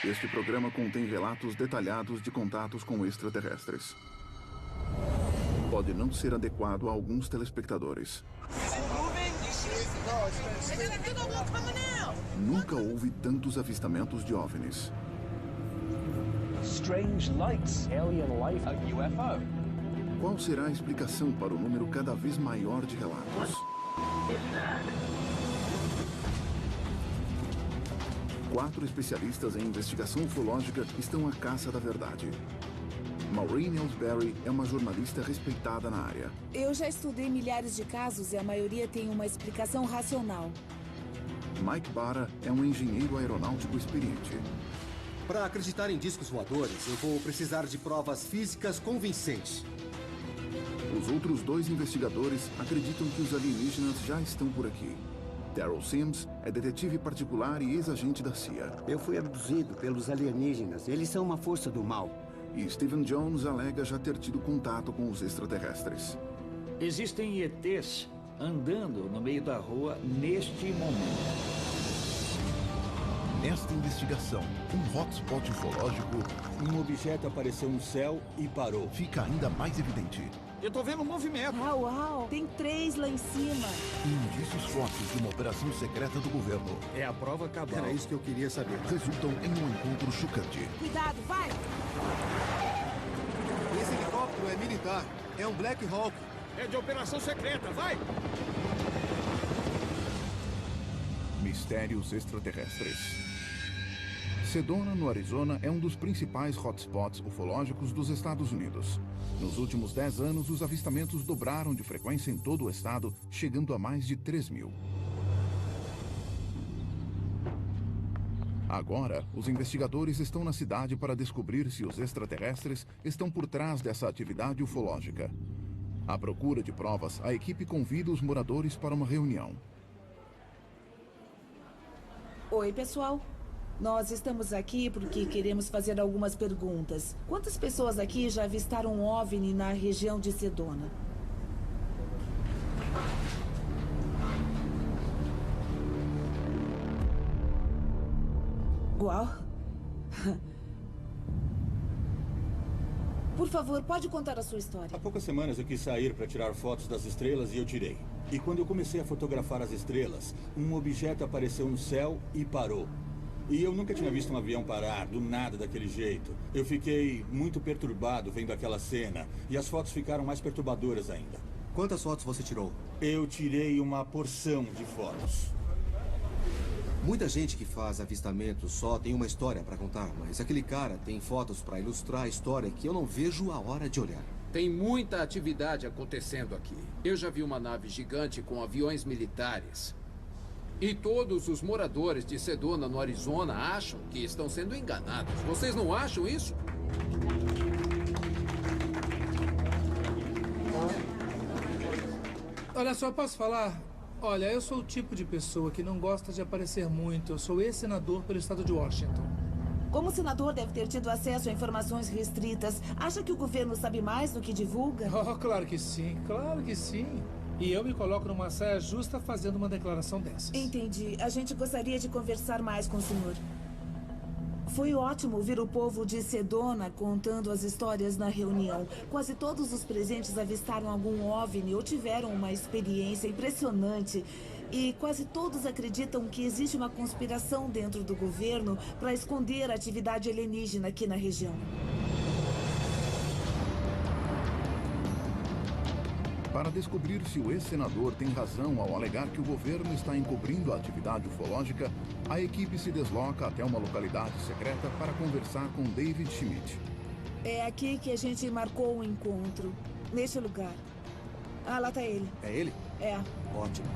Este programa contém relatos detalhados de contatos com extraterrestres. Pode não ser adequado a alguns telespectadores. Nunca houve tantos avistamentos de OVNIs. Strange lights, alien life, a UFO. Qual será a explicação para o número cada vez maior de relatos? Quatro especialistas em investigação ufológica estão à caça da verdade. Maureen Ellsbury é uma jornalista respeitada na área. Eu já estudei milhares de casos e a maioria tem uma explicação racional. Mike Barra é um engenheiro aeronáutico experiente. Para acreditar em discos voadores, eu vou precisar de provas físicas convincentes. Os outros dois investigadores acreditam que os alienígenas já estão por aqui. Daryl Sims é detetive particular e ex-agente da CIA. Eu fui abduzido pelos alienígenas. Eles são uma força do mal. E Stephen Jones alega já ter tido contato com os extraterrestres. Existem ETs andando no meio da rua neste momento. Nesta investigação, um hotspot ufológico... Um objeto apareceu no céu e parou. Fica ainda mais evidente. Eu tô vendo um movimento. Uau, tem 3 lá em cima. Indícios fortes de uma operação secreta do governo. É a prova cabal. Era isso que eu queria saber. Resultam em um encontro chocante. Cuidado, vai! Esse helicóptero é militar. É um Black Hawk. É de operação secreta, vai! Mistérios extraterrestres. Sedona, no Arizona, é um dos principais hotspots ufológicos dos Estados Unidos. Nos últimos 10 anos, os avistamentos dobraram de frequência em todo o estado, chegando a mais de 3.000. Agora, os investigadores estão na cidade para descobrir se os extraterrestres estão por trás dessa atividade ufológica. À procura de provas, a equipe convida os moradores para uma reunião. Oi, pessoal. Nós estamos aqui porque queremos fazer algumas perguntas. Quantas pessoas aqui já avistaram um OVNI na região de Sedona? Uau! Por favor, pode contar a sua história. Há poucas semanas eu quis sair para tirar fotos das estrelas e eu tirei. E quando eu comecei a fotografar as estrelas, um objeto apareceu no céu e parou. E eu nunca tinha visto um avião parar, do nada, daquele jeito. Eu fiquei muito perturbado vendo aquela cena. E as fotos ficaram mais perturbadoras ainda. Quantas fotos você tirou? Eu tirei uma porção de fotos. Muita gente que faz avistamentos só tem uma história para contar, mas aquele cara tem fotos para ilustrar a história que eu não vejo a hora de olhar. Tem muita atividade acontecendo aqui. Eu já vi uma nave gigante com aviões militares. E todos os moradores de Sedona, no Arizona, acham que estão sendo enganados. Vocês não acham isso? Olha só, posso falar? Olha, eu sou o tipo de pessoa que não gosta de aparecer muito. Eu sou ex-senador pelo estado de Washington. Como senador deve ter tido acesso a informações restritas, acha que o governo sabe mais do que divulga? Oh, claro que sim, claro que sim. E eu me coloco numa saia justa fazendo uma declaração dessas. Entendi. A gente gostaria de conversar mais com o senhor. Foi ótimo ouvir o povo de Sedona contando as histórias na reunião. Quase todos os presentes avistaram algum OVNI ou tiveram uma experiência impressionante. E quase todos acreditam que existe uma conspiração dentro do governo para esconder a atividade alienígena aqui na região. Para descobrir se o ex-senador tem razão ao alegar que o governo está encobrindo a atividade ufológica, a equipe se desloca até uma localidade secreta para conversar com David Schmidt. É aqui que a gente marcou o encontro, neste lugar. Ah, lá tá ele. É ele? É. Ótimo.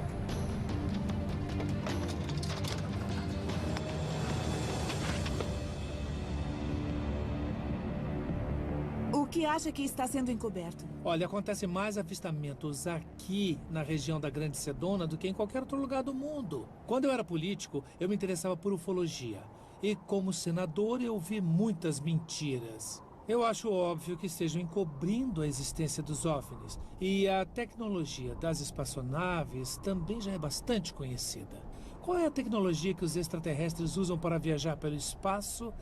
O que acha que está sendo encoberto? Olha, acontece mais avistamentos aqui na região da Grande Sedona do que em qualquer outro lugar do mundo. Quando eu era político, eu me interessava por ufologia. E como senador, eu vi muitas mentiras. Eu acho óbvio que estejam encobrindo a existência dos OVNIs. E a tecnologia das espaçonaves também já é bastante conhecida. Qual é a tecnologia que os extraterrestres usam para viajar pelo espaço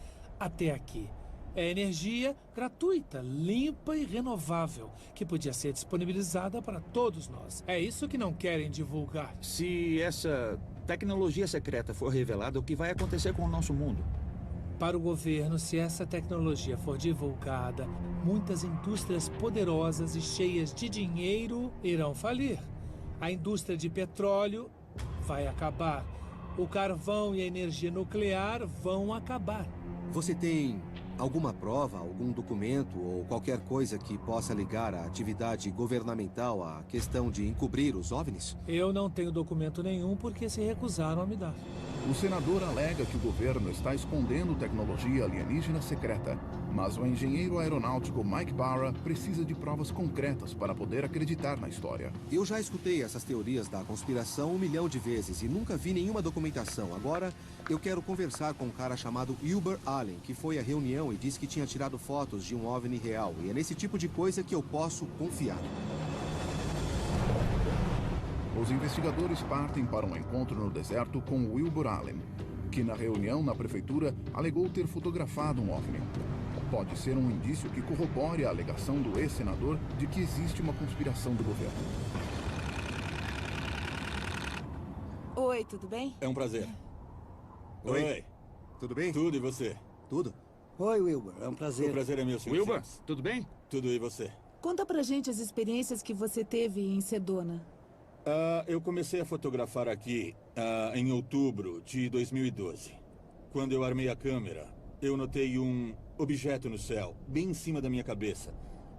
até aqui. É energia gratuita, limpa e renovável, que podia ser disponibilizada para todos nós. É isso que não querem divulgar. Se essa tecnologia secreta for revelada, o que vai acontecer com o nosso mundo? Para o governo, se essa tecnologia for divulgada, muitas indústrias poderosas e cheias de dinheiro irão falir. A indústria de petróleo vai acabar. O carvão e a energia nuclear vão acabar. Você tem alguma prova, algum documento ou qualquer coisa que possa ligar a atividade governamental à questão de encobrir os OVNIs? Eu não tenho documento nenhum porque se recusaram a me dar. O senador alega que o governo está escondendo tecnologia alienígena secreta, mas o engenheiro aeronáutico Mike Barra precisa de provas concretas para poder acreditar na história. Eu já escutei essas teorias da conspiração 1 milhão de vezes e nunca vi nenhuma documentação. Agora, eu quero conversar com um cara chamado Wilbur Allen, que foi à reunião e disse que tinha tirado fotos de um OVNI real. E é nesse tipo de coisa que eu posso confiar. Os investigadores partem para um encontro no deserto com Wilbur Allen, que na reunião na prefeitura alegou ter fotografado um OVNI. Pode ser um indício que corrobore a alegação do ex-senador de que existe uma conspiração do governo. Oi, tudo bem? É um prazer. Oi. Tudo bem? Tudo, e você? Tudo. Oi, Wilbur. É um prazer. O prazer é meu, Sr. Wilbur, Sims. tudo bem? Tudo, e você? Conta pra gente as experiências que você teve em Sedona. Eu comecei a fotografar aqui em outubro de 2012. Quando eu armei a câmera, eu notei um objeto no céu, bem em cima da minha cabeça.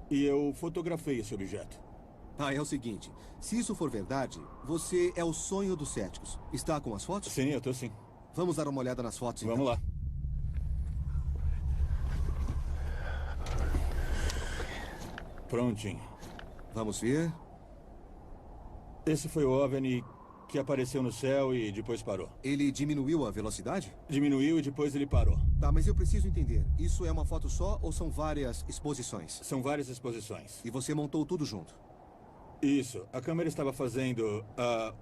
E eu fotografei esse objeto. É o seguinte, se isso for verdade, você é o sonho dos céticos. Está com as fotos? Sim, eu tô sim. Vamos dar uma olhada nas fotos, então. Vamos lá. Prontinho. Vamos ver. Esse foi o OVNI que apareceu no céu e depois parou. Ele diminuiu a velocidade? Diminuiu e depois ele parou. Tá, mas eu preciso entender. Isso é uma foto só ou são várias exposições? São várias exposições. E você montou tudo junto? Isso. A câmera estava fazendo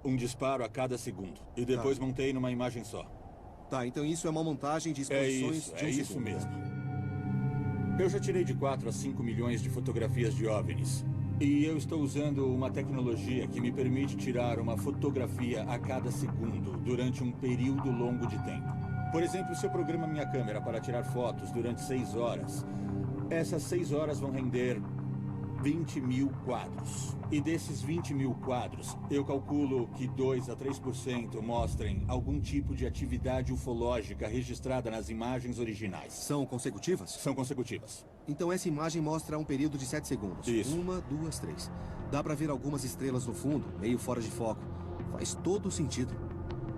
um disparo a cada segundo. E depois montei numa imagem só. Tá, então isso é uma montagem de exposições de um É isso segundo. mesmo. Eu já tirei de 4 a 5 milhões de fotografias de OVNIs. E eu estou usando uma tecnologia que me permite tirar uma fotografia a cada segundo durante um período longo de tempo. Por exemplo, se eu programo minha câmera para tirar fotos durante 6 horas, essas 6 horas vão render 20 mil quadros. E desses 20 mil quadros, eu calculo que 2 a 3% mostrem algum tipo de atividade ufológica registrada nas imagens originais. São consecutivas? São consecutivas. Então essa imagem mostra um período de 7 segundos. Isso. 1, 2, 3. Dá pra ver algumas estrelas no fundo, meio fora de foco. Faz todo sentido.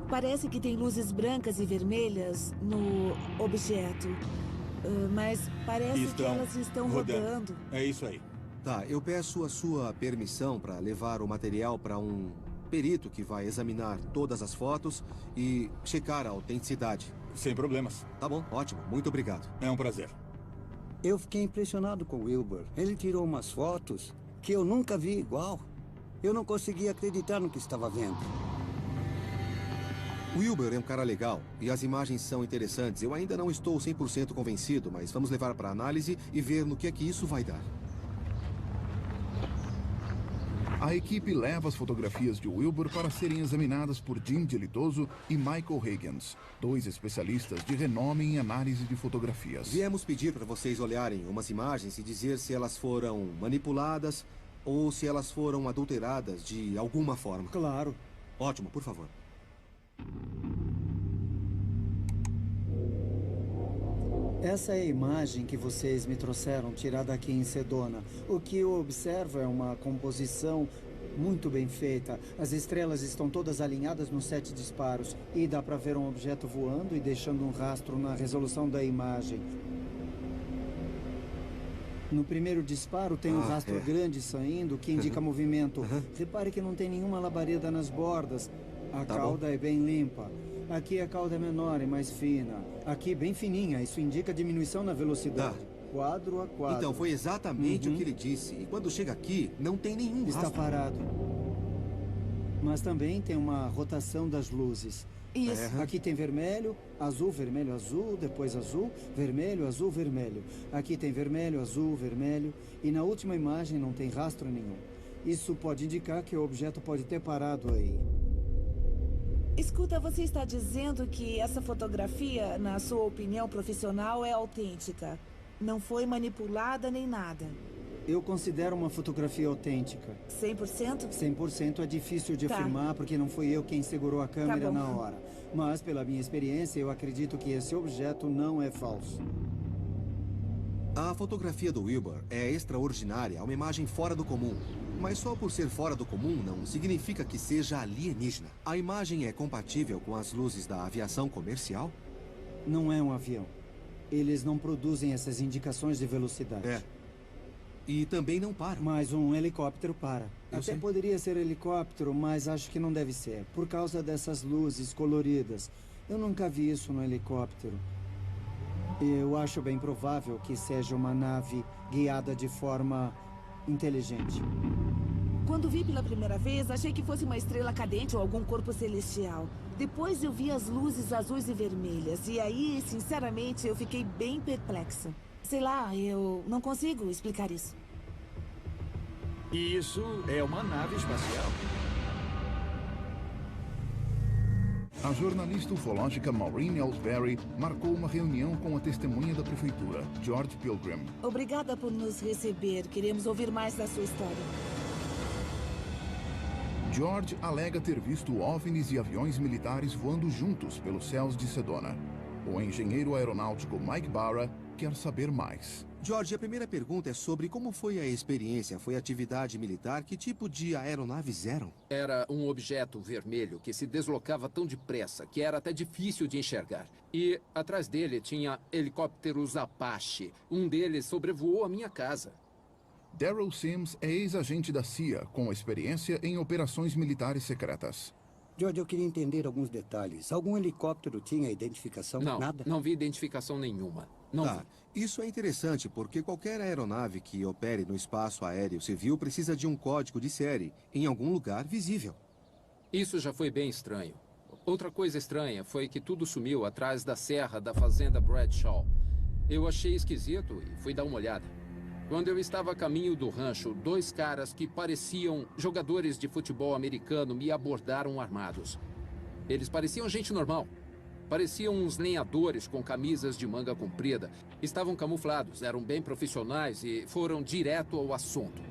Parece que tem luzes brancas e vermelhas no objeto. Mas parece que elas estão rodando. É isso aí. Tá, eu peço a sua permissão para levar o material para um perito que vai examinar todas as fotos e checar a autenticidade. Sem problemas. Tá bom, ótimo. Muito obrigado. É um prazer. Eu fiquei impressionado com o Wilbur. Ele tirou umas fotos que eu nunca vi igual. Eu não conseguia acreditar no que estava vendo. O Wilbur é um cara legal e as imagens são interessantes. Eu ainda não estou 100% convencido, mas vamos levar para análise e ver no que é que isso vai dar. A equipe leva as fotografias de Wilbur para serem examinadas por Jim Dilitoso e Michael Higgins, 2 especialistas de renome em análise de fotografias. Viemos pedir para vocês olharem umas imagens e dizer se elas foram manipuladas ou se elas foram adulteradas de alguma forma. Claro. Ótimo, por favor. Essa é a imagem que vocês me trouxeram, tirada aqui em Sedona. O que eu observo é uma composição muito bem feita. As estrelas estão todas alinhadas nos 7 disparos. E dá para ver um objeto voando e deixando um rastro na resolução da imagem. No primeiro disparo tem um rastro grande saindo que indica movimento. Repare que não tem nenhuma labareda nas bordas. A cauda é bem limpa. Aqui a cauda é menor e mais fina. Aqui bem fininha, isso indica diminuição na velocidade. Quadro a quadro. Então, foi exatamente o que ele disse. E quando chega aqui, não tem nenhum Está rastro. parado. Mas também tem uma rotação das luzes. Isso. Aqui tem vermelho, azul, vermelho, azul, depois azul, vermelho, azul, vermelho. Aqui tem vermelho, azul, vermelho. E na última imagem não tem rastro nenhum. Isso pode indicar que o objeto pode ter parado aí. Escuta, você está dizendo que essa fotografia, na sua opinião profissional, é autêntica. Não foi manipulada nem nada. Eu considero uma fotografia autêntica. 100%? 100% é difícil de Tá. afirmar porque não fui eu quem segurou a câmera bom. na hora. Mas, pela minha experiência, eu acredito que esse objeto não é falso. A fotografia do Wilbur é extraordinária, é uma imagem fora do comum. Mas só por ser fora do comum não significa que seja alienígena. A imagem é compatível com as luzes da aviação comercial? Não é um avião. Eles não produzem essas indicações de velocidade. É. E também não param. Mas um helicóptero para. Eu Até sei. poderia ser helicóptero, mas acho que não deve ser. Por causa dessas luzes coloridas. Eu nunca vi isso no helicóptero. Eu acho bem provável que seja uma nave guiada de forma inteligente. Quando vi pela primeira vez, achei que fosse uma estrela cadente ou algum corpo celestial. Depois eu vi as luzes azuis e vermelhas. E aí, sinceramente, eu fiquei bem perplexa. Sei lá, eu não consigo explicar isso. E isso é uma nave espacial. A jornalista ufológica Maureen Ellsbury marcou uma reunião com a testemunha da prefeitura, George Pilgrim. Obrigada por nos receber. Queremos ouvir mais da sua história. George alega ter visto OVNIs e aviões militares voando juntos pelos céus de Sedona. O engenheiro aeronáutico Mike Barra quer saber mais. George, a primeira pergunta é sobre como foi a experiência. Foi atividade militar? Que tipo de aeronaves eram? Era um objeto vermelho que se deslocava tão depressa que era até difícil de enxergar. E atrás dele tinha helicópteros Apache. Um deles sobrevoou a minha casa. Daryl Sims é ex-agente da CIA, com experiência em operações militares secretas. George, eu queria entender alguns detalhes. Algum helicóptero tinha identificação? Não, Nada? não vi identificação nenhuma. Não vi. Isso é interessante porque qualquer aeronave que opere no espaço aéreo civil precisa de um código de série em algum lugar visível. Isso já foi bem estranho. Outra coisa estranha foi que tudo sumiu atrás da serra da fazenda Bradshaw. Eu achei esquisito e fui dar uma olhada. Quando eu estava a caminho do rancho, 2 caras que pareciam jogadores de futebol americano me abordaram armados. Eles pareciam gente normal. Pareciam uns lenhadores com camisas de manga comprida. Estavam camuflados, eram bem profissionais e foram direto ao assunto.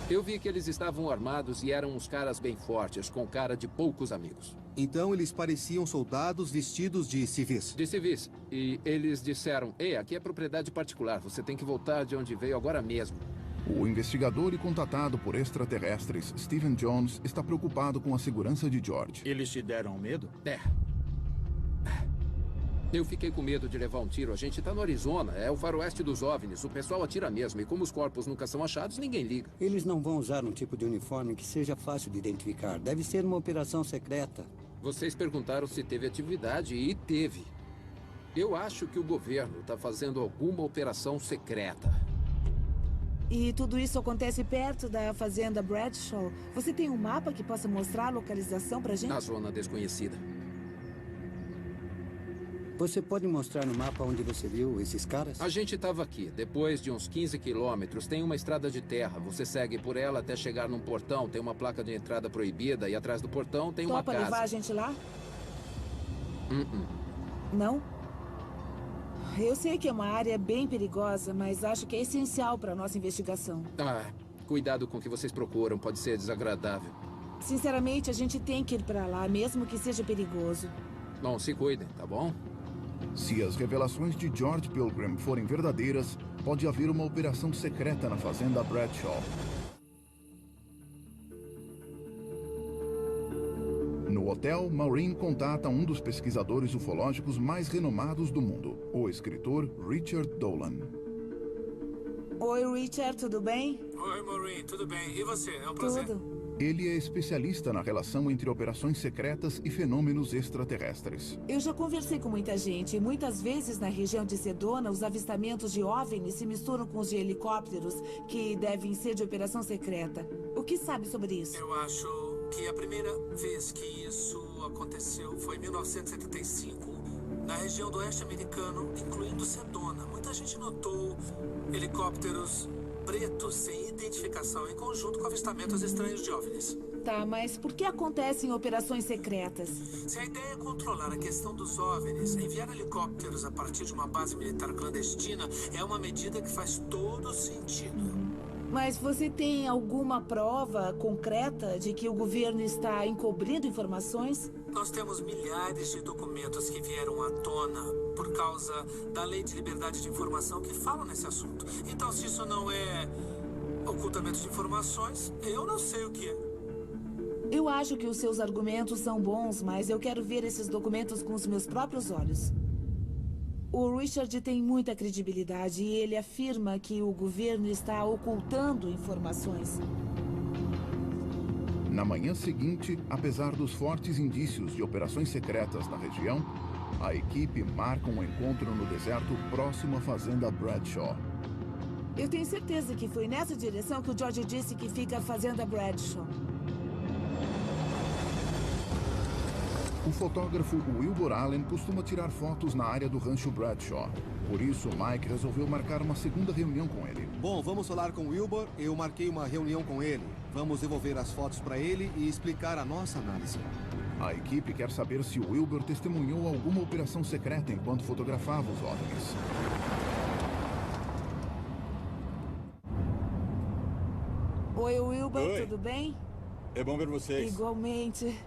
Eu vi que eles estavam armados e eram uns caras bem fortes, com cara de poucos amigos. Então eles pareciam soldados vestidos de civis? De civis. E eles disseram, ei, aqui é propriedade particular, você tem que voltar de onde veio agora mesmo. O investigador e contatado por extraterrestres, Stephen Jones, está preocupado com a segurança de George. Eles te deram medo? É. Eu fiquei com medo de levar um tiro. A gente tá no Arizona, é o faroeste dos OVNIs. O pessoal atira mesmo, e como os corpos nunca são achados, ninguém liga. Eles não vão usar um tipo de uniforme que seja fácil de identificar. Deve ser uma operação secreta. Vocês perguntaram se teve atividade, e teve. Eu acho que o governo tá fazendo alguma operação secreta. E tudo isso acontece perto da fazenda Bradshaw. Você tem um mapa que possa mostrar a localização pra gente? Na zona desconhecida. Você pode mostrar no mapa onde você viu esses caras? A gente estava aqui. Depois de uns 15 quilômetros, tem uma estrada de terra. Você segue por ela até chegar num portão. Tem uma placa de entrada proibida e atrás do portão tem uma casa. Topa levar a gente lá? Não? Eu sei que é uma área bem perigosa, mas acho que é essencial para nossa investigação. Cuidado com o que vocês procuram. Pode ser desagradável. Sinceramente, a gente tem que ir para lá, mesmo que seja perigoso. Bom, se cuidem, tá bom? Se as revelações de George Pilgrim forem verdadeiras, pode haver uma operação secreta na fazenda Bradshaw. No hotel, Maureen contata um dos pesquisadores ufológicos mais renomados do mundo, o escritor Richard Dolan. Oi, Richard, tudo bem? Oi, Maureen, tudo bem? E você? É um prazer. Tudo. Ele é especialista na relação entre operações secretas e fenômenos extraterrestres. Eu já conversei com muita gente e muitas vezes na região de Sedona, os avistamentos de OVNIs se misturam com os de helicópteros, que devem ser de operação secreta. O que sabe sobre isso? Eu acho que é a primeira vez que isso aconteceu foi em 1975, na região do oeste americano, incluindo Sedona. Muita gente notou helicópteros pretos sem identificação em conjunto com avistamentos estranhos de OVNIs. Tá, mas por que acontecem operações secretas? Se a ideia é controlar a questão dos OVNIs, enviar helicópteros a partir de uma base militar clandestina é uma medida que faz todo sentido. Mas você tem alguma prova concreta de que o governo está encobrindo informações? Nós temos milhares de documentos que vieram à tona por causa da Lei de Liberdade de Informação que falam nesse assunto. Então, se isso não é ocultamento de informações, eu não sei o que é. Eu acho que os seus argumentos são bons, mas eu quero ver esses documentos com os meus próprios olhos. O Richard tem muita credibilidade e ele afirma que o governo está ocultando informações. Na manhã seguinte, apesar dos fortes indícios de operações secretas na região, a equipe marca um encontro no deserto próximo à fazenda Bradshaw. Eu tenho certeza que foi nessa direção que o George disse que fica a fazenda Bradshaw. O fotógrafo Wilbur Allen costuma tirar fotos na área do rancho Bradshaw. Por isso, Mike resolveu marcar uma segunda reunião com ele. Bom, vamos falar com o Wilbur. Eu marquei uma reunião com ele. Vamos devolver as fotos para ele e explicar a nossa análise. A equipe quer saber se o Wilbur testemunhou alguma operação secreta enquanto fotografava os OVNIs. Oi, Wilbur, Oi. tudo bem? É bom ver vocês. Igualmente.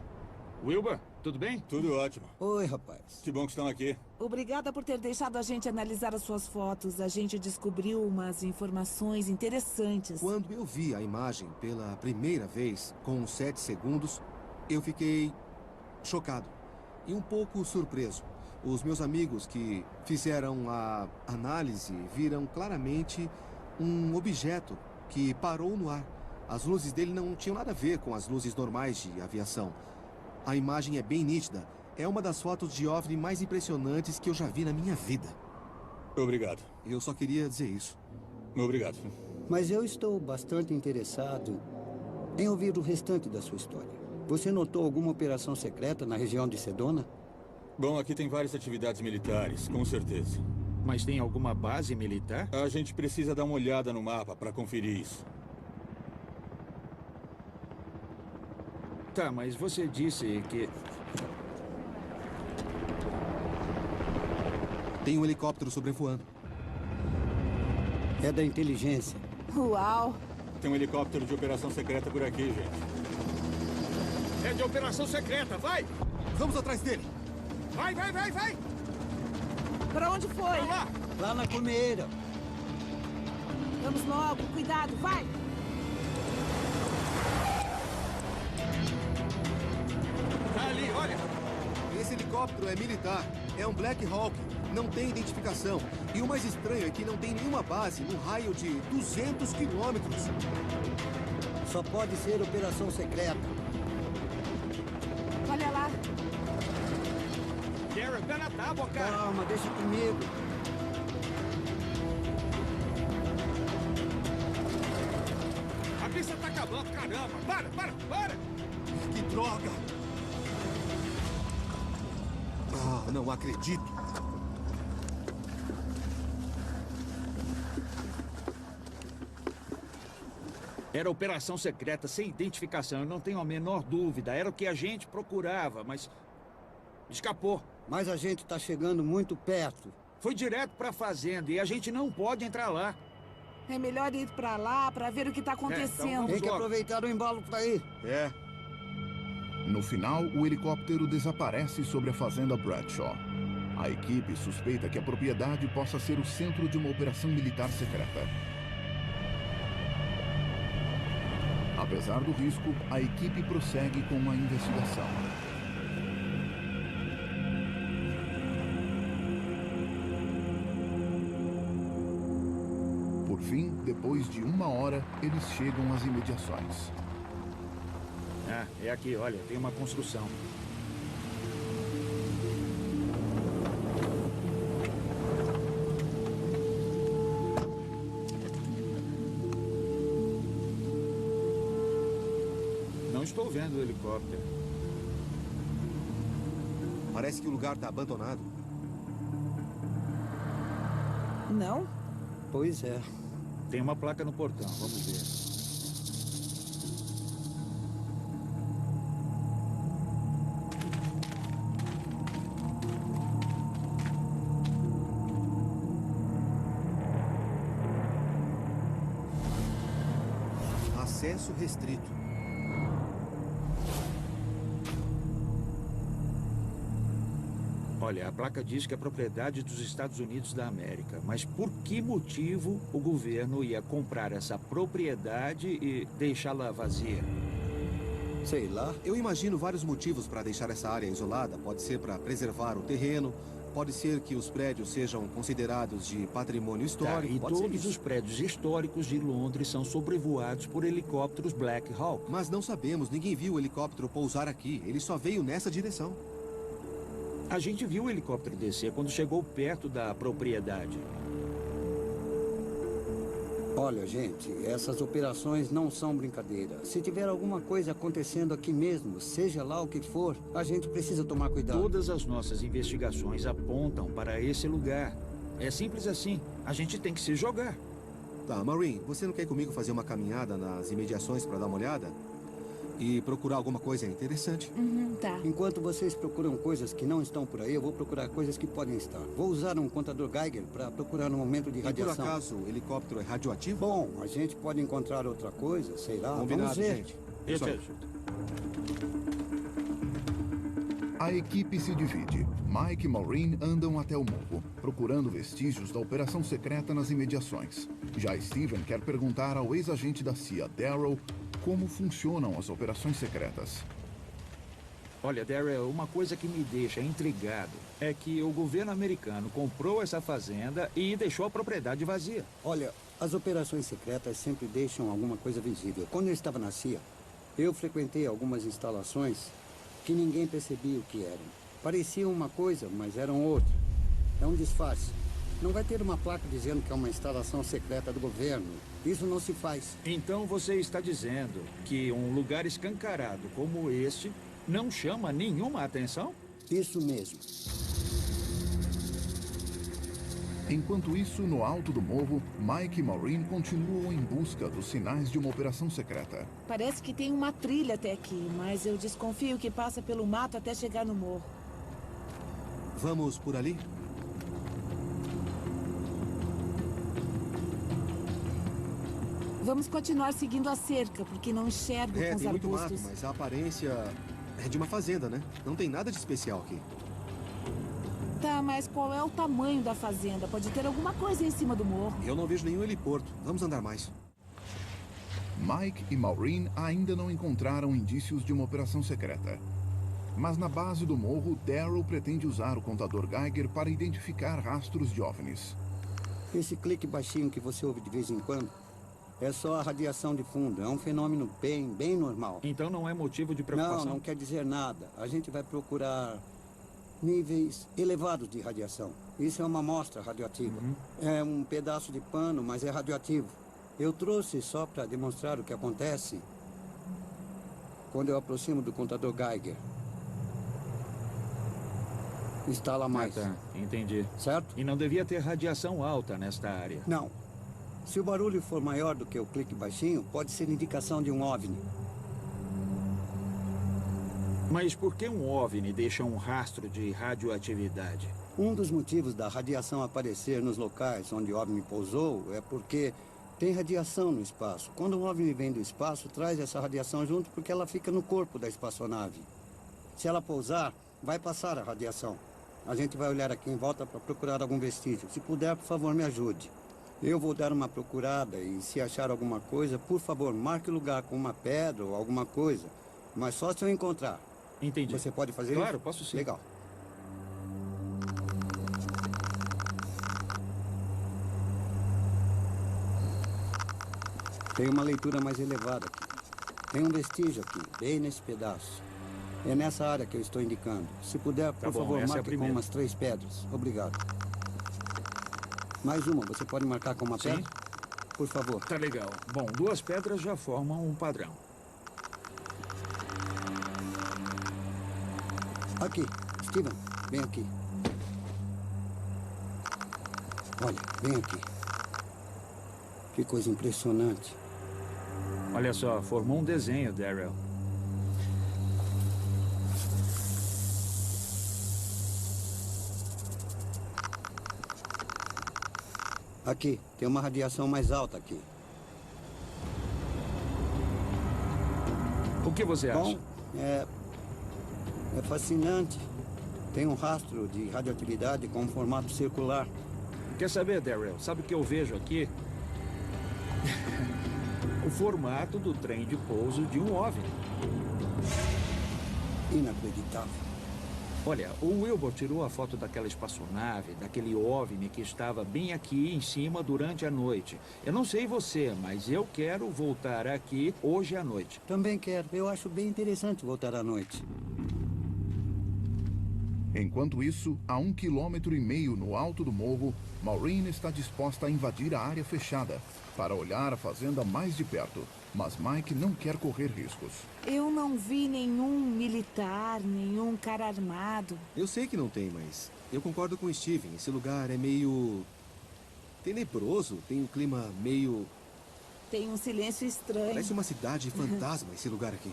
Wilbur, tudo bem? Tudo ótimo. Oi, rapaz. Que bom que estão aqui. Obrigada por ter deixado a gente analisar as suas fotos. A gente descobriu umas informações interessantes. Quando eu vi a imagem pela primeira vez, com 7 segundos, eu fiquei chocado e um pouco surpreso. Os meus amigos que fizeram a análise viram claramente um objeto que parou no ar. As luzes dele não tinham nada a ver com as luzes normais de aviação. A imagem é bem nítida. É uma das fotos de OVNI mais impressionantes que eu já vi na minha vida. Obrigado. Eu só queria dizer isso. Obrigado. Mas eu estou bastante interessado em ouvir o restante da sua história. Você notou alguma operação secreta na região de Sedona? Bom, aqui tem várias atividades militares, com certeza. Mas tem alguma base militar? A gente precisa dar uma olhada no mapa para conferir isso. Tá, mas você disse que... Tem um helicóptero sobrevoando. É da inteligência. Uau! Tem um helicóptero de operação secreta por aqui, gente. É de operação secreta, vai! Vamos atrás dele! Vai, vai, vai, vai! Pra onde foi? Lá! Lá na cumeira. Vamos logo, cuidado, vai! Tá ali, olha! Esse helicóptero é militar. É um Black Hawk. Não tem identificação. E o mais estranho é que não tem nenhuma base no raio de 200 quilômetros. Só pode ser operação secreta. Olha lá. Garrett, pé na tábua, cara! Calma, deixa comigo. A pista tá acabando, caramba! Para! Que droga! Ah, não acredito. Era operação secreta, sem identificação, eu não tenho a menor dúvida. Era o que a gente procurava, mas... escapou. Mas a gente está chegando muito perto. Foi direto pra fazenda e a gente não pode entrar lá. É melhor ir pra lá pra ver o que tá acontecendo. Vamos Tem que logo. aproveitar o embalo para ir. É. No final, o helicóptero desaparece sobre a fazenda Bradshaw. A equipe suspeita que a propriedade possa ser o centro de uma operação militar secreta. Apesar do risco, a equipe prossegue com a investigação. Por fim, depois de 1 hora, eles chegam às imediações. Ah, é aqui, olha, tem uma construção. Não estou vendo o helicóptero. Parece que o lugar está abandonado. Não? Pois é. Tem uma placa no portão, vamos ver. Acesso restrito. Olha, a placa diz que é propriedade dos Estados Unidos da América. Mas por que motivo o governo ia comprar essa propriedade e deixá-la vazia? Sei lá. Eu imagino vários motivos para deixar essa área isolada. Pode ser para preservar o terreno, pode ser que os prédios sejam considerados de patrimônio histórico. E todos os prédios históricos de Londres são sobrevoados por helicópteros Black Hawk. Mas não sabemos, ninguém viu o helicóptero pousar aqui. Ele só veio nessa direção. A gente viu o helicóptero descer quando chegou perto da propriedade. Olha, gente, essas operações não são brincadeira. Se tiver alguma coisa acontecendo aqui mesmo, seja lá o que for, a gente precisa tomar cuidado. Todas as nossas investigações apontam para esse lugar. É simples assim. A gente tem que se jogar. Tá, Maureen, você não quer ir comigo fazer uma caminhada nas imediações para dar uma olhada? E procurar alguma coisa interessante? Tá. Enquanto vocês procuram coisas que não estão por aí, eu vou procurar coisas que podem estar. Vou usar um contador Geiger para procurar no momento de radiação. E por acaso o helicóptero é radioativo? Bom, a gente pode encontrar outra coisa, sei lá. Combinado, vamos ver. gente. A equipe se divide. Mike e Maureen andam até o morro, procurando vestígios da operação secreta nas imediações. Já Steven quer perguntar ao ex-agente da CIA, Daryl, como funcionam as operações secretas. Olha, Daryl, uma coisa que me deixa intrigado é que o governo americano comprou essa fazenda e deixou a propriedade vazia. Olha, as operações secretas sempre deixam alguma coisa visível. Quando eu estava na CIA, eu frequentei algumas instalações que ninguém percebia o que eram. Pareciam uma coisa, mas eram outra. É um disfarce. Não vai ter uma placa dizendo que é uma instalação secreta do governo. Isso não se faz. Então você está dizendo que um lugar escancarado como este não chama nenhuma atenção? Isso mesmo. Enquanto isso, no alto do morro, Mike e Maureen continuam em busca dos sinais de uma operação secreta. Parece que tem uma trilha até aqui, mas eu desconfio que passa pelo mato até chegar no morro. Vamos por ali? Vamos continuar seguindo a cerca, porque não enxergo com os tem muito mato, arbustos. mas a aparência é de uma fazenda, né? Não tem nada de especial aqui. Tá, mas qual é o tamanho da fazenda? Pode ter alguma coisa em cima do morro. Eu não vejo nenhum heliporto. Vamos andar mais. Mike e Maureen ainda não encontraram indícios de uma operação secreta. Mas na base do morro, Daryl pretende usar o contador Geiger para identificar rastros de OVNIs. Esse clique baixinho que você ouve de vez em quando é só a radiação de fundo. É um fenômeno bem normal. Então não é motivo de preocupação? Não quer dizer nada. A gente vai procurar níveis elevados de radiação. Isso é uma amostra radioativa. É um pedaço de pano, mas é radioativo. Eu trouxe só para demonstrar o que acontece quando eu aproximo do contador Geiger. Instala mais. Tá, entendi. Certo? E não devia ter radiação alta nesta área? Não. Se o barulho for maior do que o clique baixinho, pode ser indicação de um OVNI. Mas por que um OVNI deixa um rastro de radioatividade? Um dos motivos da radiação aparecer nos locais onde o OVNI pousou é porque tem radiação no espaço. Quando um OVNI vem do espaço, traz essa radiação junto porque ela fica no corpo da espaçonave. Se ela pousar, vai passar a radiação. A gente vai olhar aqui em volta para procurar algum vestígio. Se puder, por favor, me ajude. Eu vou dar uma procurada e se achar alguma coisa, por favor, marque o lugar com uma pedra ou alguma coisa. Mas só se eu encontrar. Entendi. Você pode fazer isso? Claro, posso sim. Legal. Tem uma leitura mais elevada aqui. Tem um vestígio aqui, bem nesse pedaço. É nessa área que eu estou indicando. Se puder, por favor, marque com umas 3 pedras. Obrigado. Mais uma, você pode marcar com uma pedra? Por favor. Tá legal. Bom, 2 pedras já formam um padrão. Aqui, Steven. vem aqui. Olha, vem aqui. Que coisa impressionante. Olha só, formou um desenho, Daryl. Aqui, tem uma radiação mais alta aqui. O que você acha? Bom, é fascinante. Tem um rastro de radioatividade com um formato circular. Quer saber, Daryl? Sabe o que eu vejo aqui? O formato do trem de pouso de um OVNI. Inacreditável. Olha, o Wilbur tirou a foto daquela espaçonave, daquele OVNI que estava bem aqui em cima durante a noite. Eu não sei você, mas eu quero voltar aqui hoje à noite. Também quero. Eu acho bem interessante voltar à noite. Enquanto isso, a 1,5 km no alto do morro, Maureen está disposta a invadir a área fechada para olhar a fazenda mais de perto. Mas Mike não quer correr riscos. Eu não vi nenhum militar, nenhum cara armado. Eu sei que não tem, mas eu concordo com o Steven. Esse lugar é meio tenebroso, tem um clima meio... Tem um silêncio estranho. Parece uma cidade fantasma esse lugar aqui.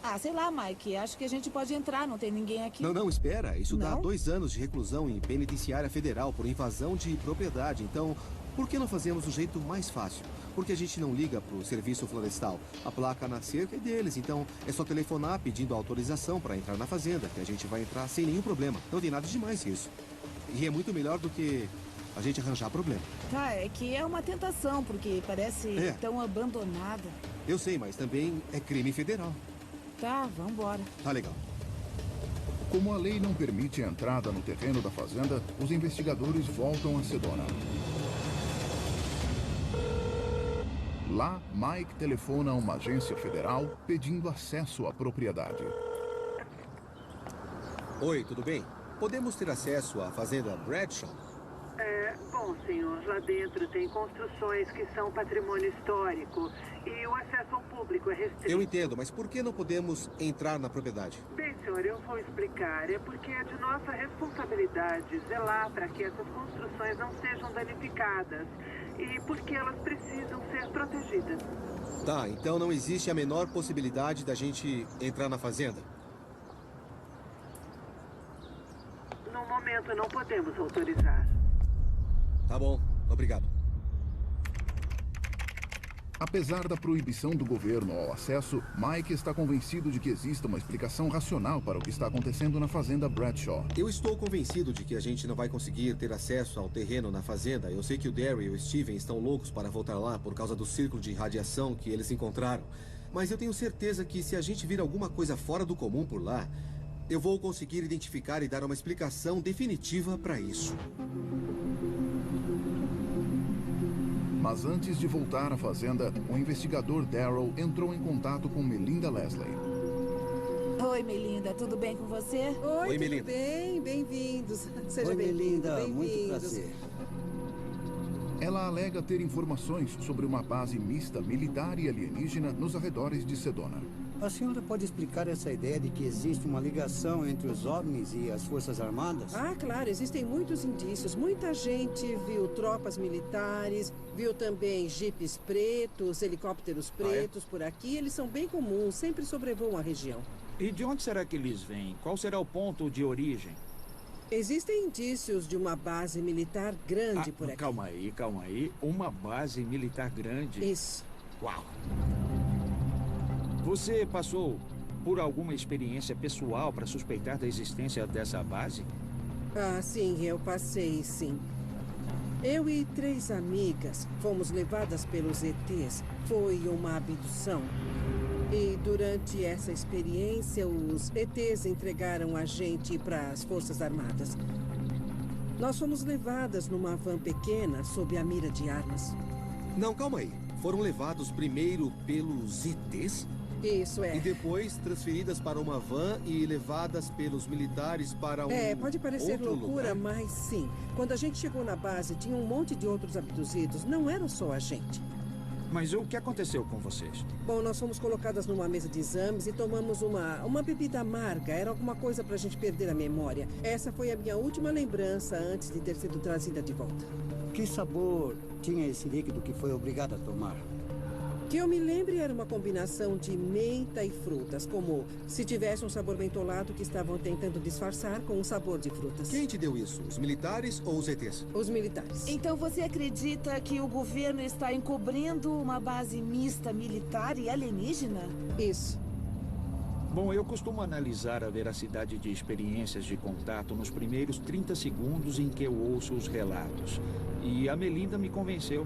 Ah, sei lá, Mike. Acho que a gente pode entrar, não tem ninguém aqui. Não, espera. Isso dá Não? 2 anos de reclusão em penitenciária federal por invasão de propriedade. Então, por que não fazemos o jeito mais fácil? Porque a gente não liga pro serviço florestal. A placa na cerca é deles, então é só telefonar pedindo autorização para entrar na fazenda, que a gente vai entrar sem nenhum problema. Não tem nada demais isso. E é muito melhor do que a gente arranjar problema. Tá, é que é uma tentação, porque parece tão abandonada. Eu sei, mas também é crime federal. Tá, vambora. Tá legal. Como a lei não permite a entrada no terreno da fazenda, os investigadores voltam a Sedona. Lá, Mike telefona a uma agência federal pedindo acesso à propriedade. Oi, tudo bem? Podemos ter acesso à fazenda Bradshaw? Bom, senhor, lá dentro tem construções que são patrimônio histórico e o acesso ao público é restrito. Eu entendo, mas por que não podemos entrar na propriedade? Bem, senhor, eu vou explicar. É porque é de nossa responsabilidade zelar para que essas construções não sejam danificadas e porque elas precisam ser protegidas. Tá, então não existe a menor possibilidade da gente entrar na fazenda? No momento não podemos autorizar. Tá bom, obrigado. Apesar da proibição do governo ao acesso, Mike está convencido de que exista uma explicação racional para o que está acontecendo na fazenda Bradshaw. Eu estou convencido de que a gente não vai conseguir ter acesso ao terreno na fazenda. Eu sei que o Daryl e o Steven estão loucos para voltar lá por causa do círculo de radiação que eles encontraram. Mas eu tenho certeza que se a gente vir alguma coisa fora do comum por lá, eu vou conseguir identificar e dar uma explicação definitiva para isso. Mas antes de voltar à fazenda, o investigador Daryl entrou em contato com Melinda Leslie. Oi, Melinda, tudo bem com você? Oi, tudo Melinda. bem? Bem-vindos. Seja Oi, bem-vindo, Melinda, muito bem-vindos. prazer. Ela alega ter informações sobre uma base mista militar e alienígena nos arredores de Sedona. A senhora pode explicar essa ideia de que existe uma ligação entre os OVNIs e as Forças Armadas? Ah, claro, existem muitos indícios. Muita gente viu tropas militares, viu também jipes pretos, helicópteros pretos por aqui. Eles são bem comuns, sempre sobrevoam a região. E de onde será que eles vêm? Qual será o ponto de origem? Existem indícios de uma base militar grande por aqui. Calma aí. Uma base militar grande? Isso. Uau! Você passou por alguma experiência pessoal para suspeitar da existência dessa base? Ah, sim, eu passei, sim. Eu e 3 amigas fomos levadas pelos ETs. Foi uma abdução. E durante essa experiência, os ETs entregaram a gente para as Forças Armadas. Nós fomos levadas numa van pequena sob a mira de armas. Não, calma aí. Foram levados primeiro pelos ETs? Isso é. E depois transferidas para uma van e levadas pelos militares para um pode parecer outro loucura, lugar? mas sim. Quando a gente chegou na base, tinha um monte de outros abduzidos. Não era só a gente. Mas o que aconteceu com vocês? Bom, nós fomos colocadas numa mesa de exames e tomamos uma bebida amarga. Era alguma coisa pra gente perder a memória. Essa foi a minha última lembrança antes de ter sido trazida de volta. Que sabor tinha esse líquido que foi obrigado a tomar? Que eu me lembre, era uma combinação de menta e frutas, como se tivesse um sabor mentolado que estavam tentando disfarçar com um sabor de frutas. Quem te deu isso? Os militares ou os ETs? Os militares. Então você acredita que o governo está encobrindo uma base mista militar e alienígena? Isso. Bom, eu costumo analisar a veracidade de experiências de contato nos primeiros 30 segundos em que eu ouço os relatos. E a Melinda me convenceu.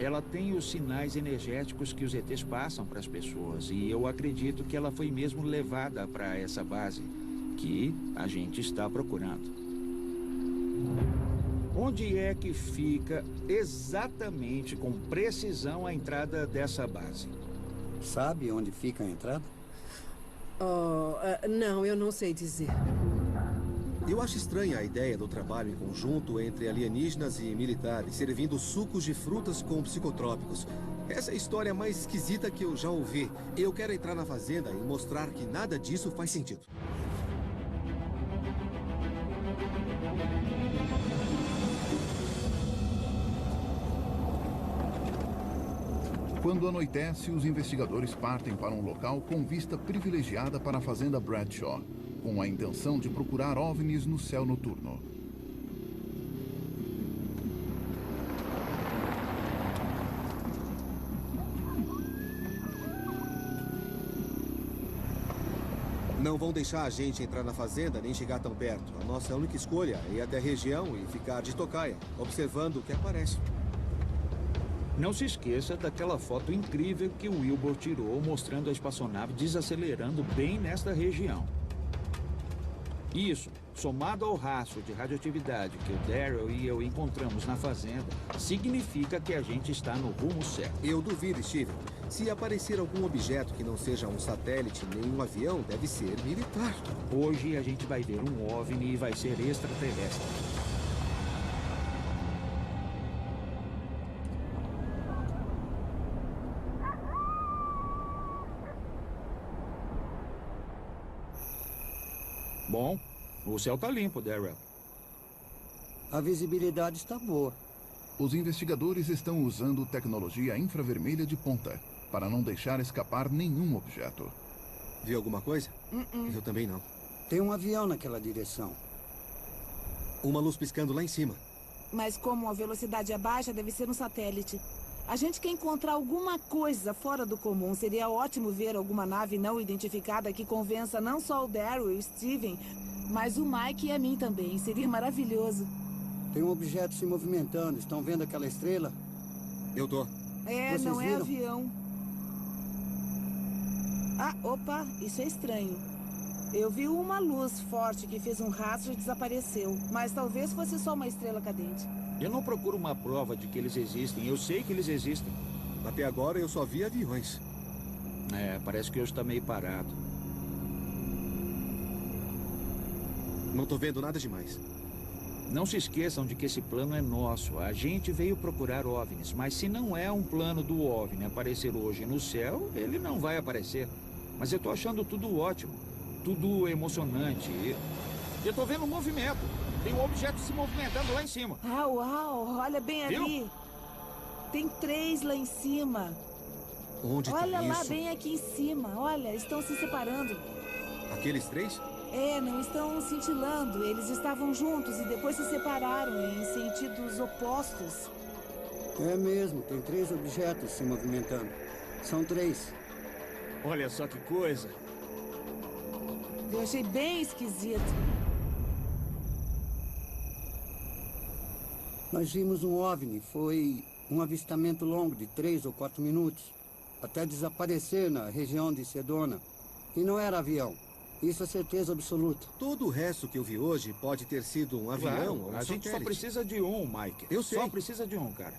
Ela tem os sinais energéticos que os ETs passam para as pessoas. E eu acredito que ela foi mesmo levada para essa base que a gente está procurando. Onde é que fica exatamente, com precisão, a entrada dessa base? Sabe onde fica a entrada? Não, eu não sei dizer. Eu acho estranha a ideia do trabalho em conjunto entre alienígenas e militares, servindo sucos de frutas com psicotrópicos. Essa é a história mais esquisita que eu já ouvi. Eu quero entrar na fazenda e mostrar que nada disso faz sentido. Quando anoitece, os investigadores partem para um local com vista privilegiada para a fazenda Bradshaw, com a intenção de procurar OVNIs no céu noturno. Não vão deixar a gente entrar na fazenda nem chegar tão perto. A nossa única escolha é ir até a região e ficar de tocaia, observando o que aparece. Não se esqueça daquela foto incrível que o Wilbur tirou mostrando a espaçonave desacelerando bem nesta região. Isso, somado ao rastro de radioatividade que o Daryl e eu encontramos na fazenda, significa que a gente está no rumo certo. Eu duvido, Steven. Se aparecer algum objeto que não seja um satélite nem um avião, deve ser militar. Hoje a gente vai ver um OVNI e vai ser extraterrestre. Bom, o céu tá limpo, Daryl. A visibilidade está boa. Os investigadores estão usando tecnologia infravermelha de ponta para não deixar escapar nenhum objeto. Viu alguma coisa? Eu também não. Tem um avião naquela direção. Uma luz piscando lá em cima. Mas como a velocidade é baixa, deve ser um satélite. A gente quer encontrar alguma coisa fora do comum. Seria ótimo ver alguma nave não identificada que convença não só o Daryl e o Steven, mas o Mike e a mim também. Seria maravilhoso. Tem um objeto se movimentando. Estão vendo aquela estrela? Eu tô. Vocês não viram? É avião. Ah, opa, isso é estranho. Eu vi uma luz forte que fez um rastro e desapareceu. Mas talvez fosse só uma estrela cadente. Eu não procuro uma prova de que eles existem. Eu sei que eles existem. Até agora eu só vi aviões. Parece que hoje tá meio parado. Não tô vendo nada demais. Não se esqueçam de que esse plano é nosso. A gente veio procurar OVNIs, mas se não é um plano do OVNI aparecer hoje no céu, ele não vai aparecer. Mas eu tô achando tudo ótimo, tudo emocionante. Eu tô vendo um movimento. Tem um objeto se movimentando lá em cima. Ah, uau! Olha bem ali. Tem 3 lá em cima. Onde Olha tem lá, isso? bem aqui em cima. Olha, estão se separando. Aqueles 3? Não estão cintilando. Eles estavam juntos e depois se separaram em sentidos opostos. É mesmo, tem 3 objetos se movimentando. São 3. Olha só que coisa. Eu achei bem esquisito. Nós vimos um OVNI. Foi um avistamento longo de 3 ou 4 minutos. Até desaparecer na região de Sedona. E não era avião. Isso é certeza absoluta. Todo o resto que eu vi hoje pode ter sido um avião ou um A gente só satélite. precisa de um, Mike. Eu sei. Só precisa de um, cara.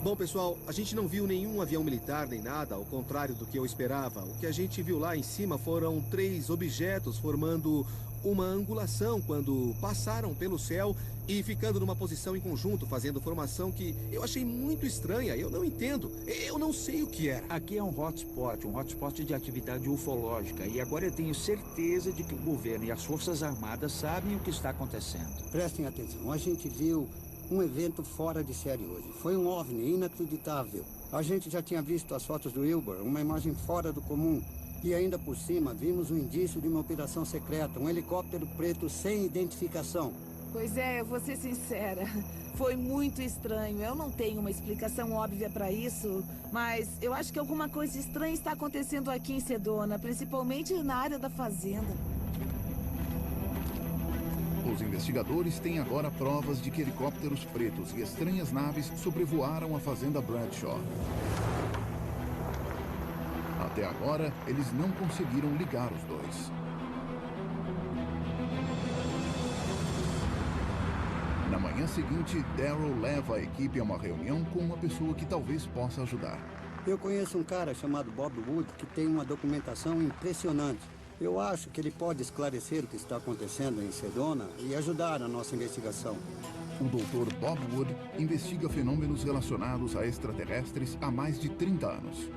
Bom, pessoal, a gente não viu nenhum avião militar nem nada, ao contrário do que eu esperava. O que a gente viu lá em cima foram 3 objetos formando uma angulação quando passaram pelo céu e ficando numa posição em conjunto, fazendo formação que eu achei muito estranha. Eu não entendo. Eu não sei o que era. Aqui é um hotspot de atividade ufológica. E agora eu tenho certeza de que o governo e as Forças Armadas sabem o que está acontecendo. Prestem atenção, a gente viu um evento fora de série hoje. Foi um OVNI inacreditável. A gente já tinha visto as fotos do Wilbur, uma imagem fora do comum. E ainda por cima, vimos um indício de uma operação secreta, um helicóptero preto sem identificação. Pois é, eu vou ser sincera. Foi muito estranho. Eu não tenho uma explicação óbvia para isso, mas eu acho que alguma coisa estranha está acontecendo aqui em Sedona, principalmente na área da fazenda. Os investigadores têm agora provas de que helicópteros pretos e estranhas naves sobrevoaram a fazenda Bradshaw. Até agora, eles não conseguiram ligar os dois. Na manhã seguinte, Darryl leva a equipe a uma reunião com uma pessoa que talvez possa ajudar. Eu conheço um cara chamado Bob Wood que tem uma documentação impressionante. Eu acho que ele pode esclarecer o que está acontecendo em Sedona e ajudar a nossa investigação. O Dr. Bob Wood investiga fenômenos relacionados a extraterrestres há mais de 30 anos.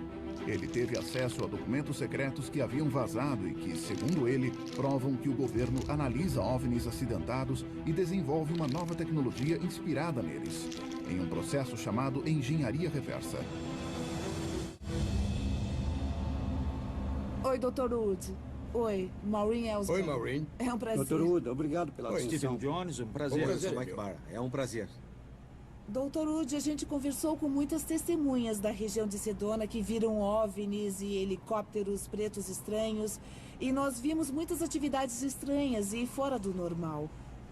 Ele teve acesso a documentos secretos que haviam vazado e que, segundo ele, provam que o governo analisa OVNIs acidentados e desenvolve uma nova tecnologia inspirada neles, em um processo chamado engenharia reversa. Oi, Dr. Wood. Oi, Maureen Ellsworth. Oi, Maureen. É um prazer. Dr. Wood, obrigado pela atenção. Stephen Jones, um prazer. Mike Barr. É um prazer. Dr. Wood, a gente conversou com muitas testemunhas da região de Sedona que viram OVNIs e helicópteros pretos estranhos. E nós vimos muitas atividades estranhas e fora do normal.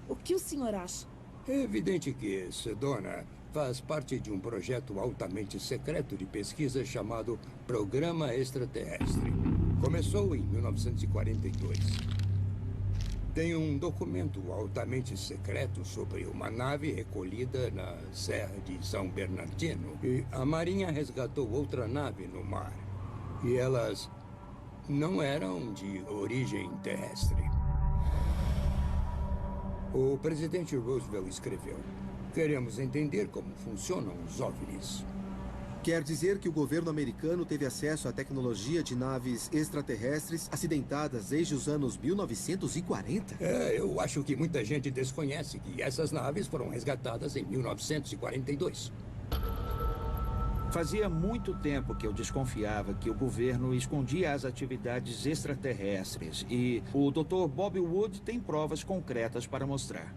O que o senhor acha? É evidente que Sedona faz parte de um projeto altamente secreto de pesquisa chamado Programa Extraterrestre. Começou em 1942. Tem um documento altamente secreto sobre uma nave recolhida na Serra de São Bernardino. E a Marinha resgatou outra nave no mar. E elas não eram de origem terrestre. O presidente Roosevelt escreveu: queremos entender como funcionam os OVNIs. Quer dizer que o governo americano teve acesso à tecnologia de naves extraterrestres acidentadas desde os anos 1940? Eu acho que muita gente desconhece que essas naves foram resgatadas em 1942. Fazia muito tempo que eu desconfiava que o governo escondia as atividades extraterrestres e o Dr. Bob Wood tem provas concretas para mostrar.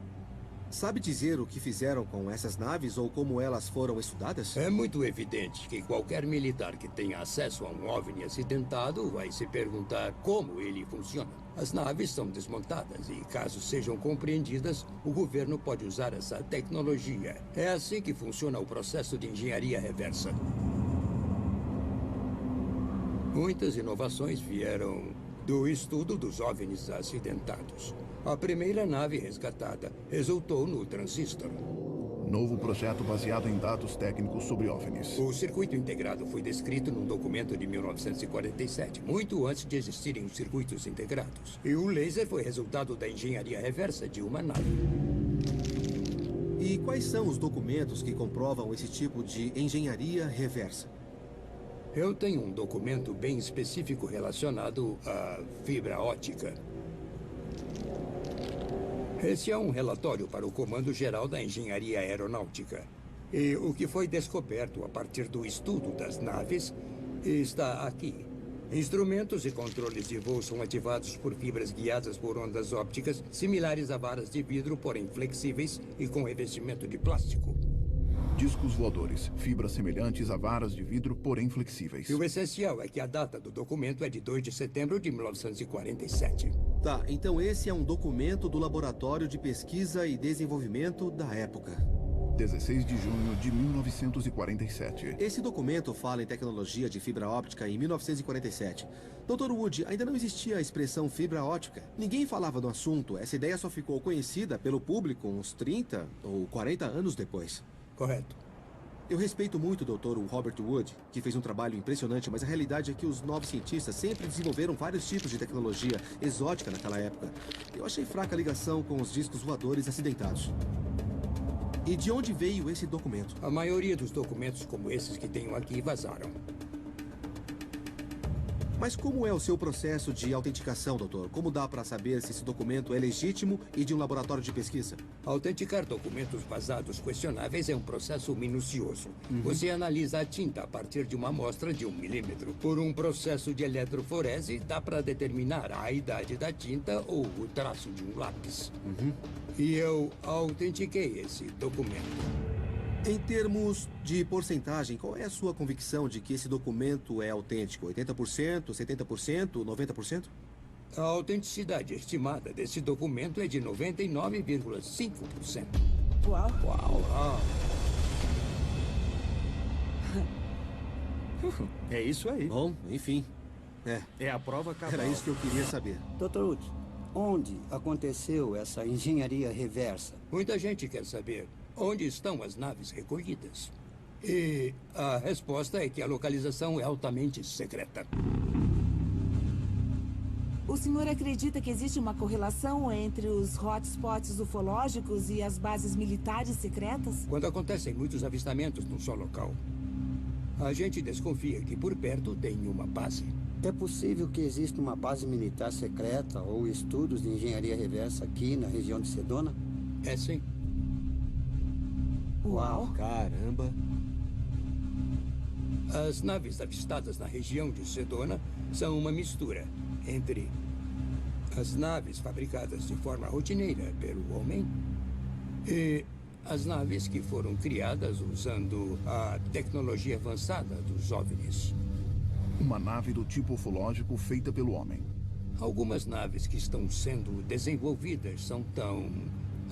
Sabe dizer o que fizeram com essas naves ou como elas foram estudadas? É muito evidente que qualquer militar que tenha acesso a um OVNI acidentado vai se perguntar como ele funciona. As naves são desmontadas e, caso sejam compreendidas, o governo pode usar essa tecnologia. É assim que funciona o processo de engenharia reversa. Muitas inovações vieram do estudo dos OVNIs acidentados. A primeira nave resgatada resultou no transistor. Novo projeto baseado em dados técnicos sobre OVNIs. O circuito integrado foi descrito num documento de 1947, muito antes de existirem os circuitos integrados. E o laser foi resultado da engenharia reversa de uma nave. E quais são os documentos que comprovam esse tipo de engenharia reversa? Eu tenho um documento bem específico relacionado à fibra óptica. Esse é um relatório para o Comando Geral da Engenharia Aeronáutica. E o que foi descoberto a partir do estudo das naves está aqui. Instrumentos e controles de voo são ativados por fibras guiadas por ondas ópticas similares a varas de vidro, porém flexíveis e com revestimento de plástico. Discos voadores, fibras semelhantes a varas de vidro, porém flexíveis. E o essencial é que a data do documento é de 2 de setembro de 1947. Tá, então esse é um documento do Laboratório de Pesquisa e Desenvolvimento da época. 16 de junho de 1947. Esse documento fala em tecnologia de fibra óptica em 1947. Dr. Wood, ainda não existia a expressão fibra óptica. Ninguém falava do assunto. Essa ideia só ficou conhecida pelo público uns 30 ou 40 anos depois. Correto. Eu respeito muito o Dr. Robert Wood, que fez um trabalho impressionante, mas a realidade é que os novos cientistas sempre desenvolveram vários tipos de tecnologia exótica naquela época. Eu achei fraca a ligação com os discos voadores acidentados. E de onde veio esse documento? A maioria dos documentos como esses que tenho aqui vazaram. Mas como é o seu processo de autenticação, doutor? Como dá para saber se esse documento é legítimo e de um laboratório de pesquisa? Autenticar documentos vazados questionáveis é um processo minucioso. Você analisa a tinta a partir de uma amostra de 1 milímetro. Por um processo de eletroforese, dá para determinar a idade da tinta ou o traço de um lápis. E eu autentiquei esse documento. Em termos de porcentagem, qual é a sua convicção de que esse documento é autêntico? 80%, 70%, 90%? A autenticidade estimada desse documento é de 99,5%. Uau! Uau! É isso aí. Bom, enfim. É a prova cabal. Era isso que eu queria saber. Dr. Wood, onde aconteceu essa engenharia reversa? Muita gente quer saber onde estão as naves recolhidas. E a resposta é que a localização é altamente secreta. O senhor acredita que existe uma correlação entre os hotspots ufológicos e as bases militares secretas? Quando acontecem muitos avistamentos num só local, a gente desconfia que por perto tem uma base. É possível que exista uma base militar secreta ou estudos de engenharia reversa aqui na região de Sedona? É sim. Uau! Caramba! As naves avistadas na região de Sedona são uma mistura entre as naves fabricadas de forma rotineira pelo homem e as naves que foram criadas usando a tecnologia avançada dos OVNIs. Uma nave do tipo ufológico feita pelo homem. Algumas naves que estão sendo desenvolvidas são tão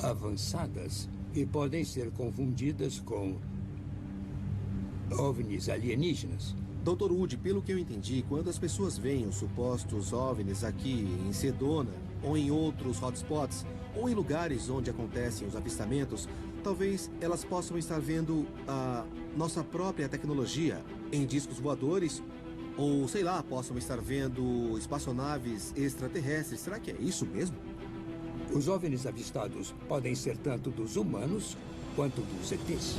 avançadas e podem ser confundidas com OVNIs alienígenas. Dr. Wood, pelo que eu entendi, quando as pessoas veem os supostos OVNIs aqui em Sedona, ou em outros hotspots, ou em lugares onde acontecem os avistamentos, talvez elas possam estar vendo a nossa própria tecnologia em discos voadores, ou, sei lá, possam estar vendo espaçonaves extraterrestres. Será que é isso mesmo? Os OVNIs avistados podem ser tanto dos humanos quanto dos ETs.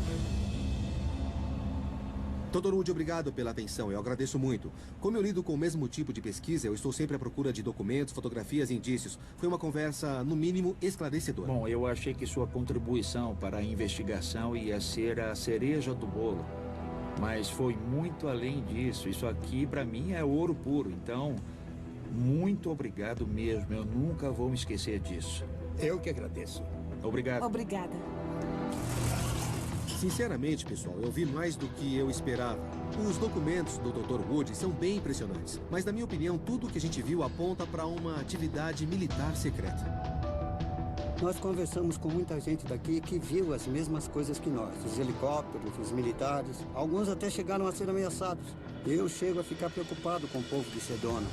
Dr. Wood, obrigado pela atenção, eu agradeço muito. Como eu lido com o mesmo tipo de pesquisa, eu estou sempre à procura de documentos, fotografias e indícios. Foi uma conversa, no mínimo, esclarecedora. Bom, eu achei que sua contribuição para a investigação ia ser a cereja do bolo. Mas foi muito além disso. Isso aqui, para mim, é ouro puro. Então, muito obrigado mesmo. Eu nunca vou me esquecer disso. Eu que agradeço. Obrigado. Obrigada. Sinceramente, pessoal, eu vi mais do que eu esperava. Os documentos do Dr. Wood são bem impressionantes. Mas, na minha opinião, tudo o que a gente viu aponta para uma atividade militar secreta. Nós conversamos com muita gente daqui que viu as mesmas coisas que nós. Os helicópteros, os militares. Alguns até chegaram a ser ameaçados. Eu chego a ficar preocupado com o povo de Sedona.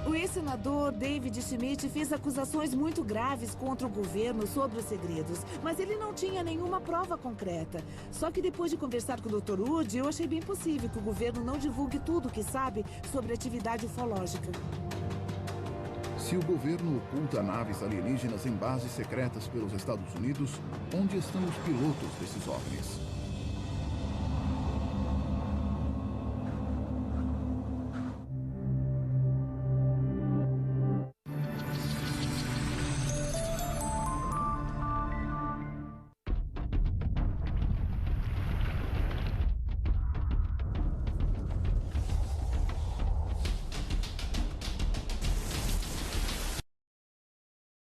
O ex-senador David Schmidt fez acusações muito graves contra o governo sobre os segredos, mas ele não tinha nenhuma prova concreta. Só que depois de conversar com o Dr. Wood, eu achei bem possível que o governo não divulgue tudo o que sabe sobre a atividade ufológica. Se o governo oculta naves alienígenas em bases secretas pelos Estados Unidos, onde estão os pilotos desses OVNIs?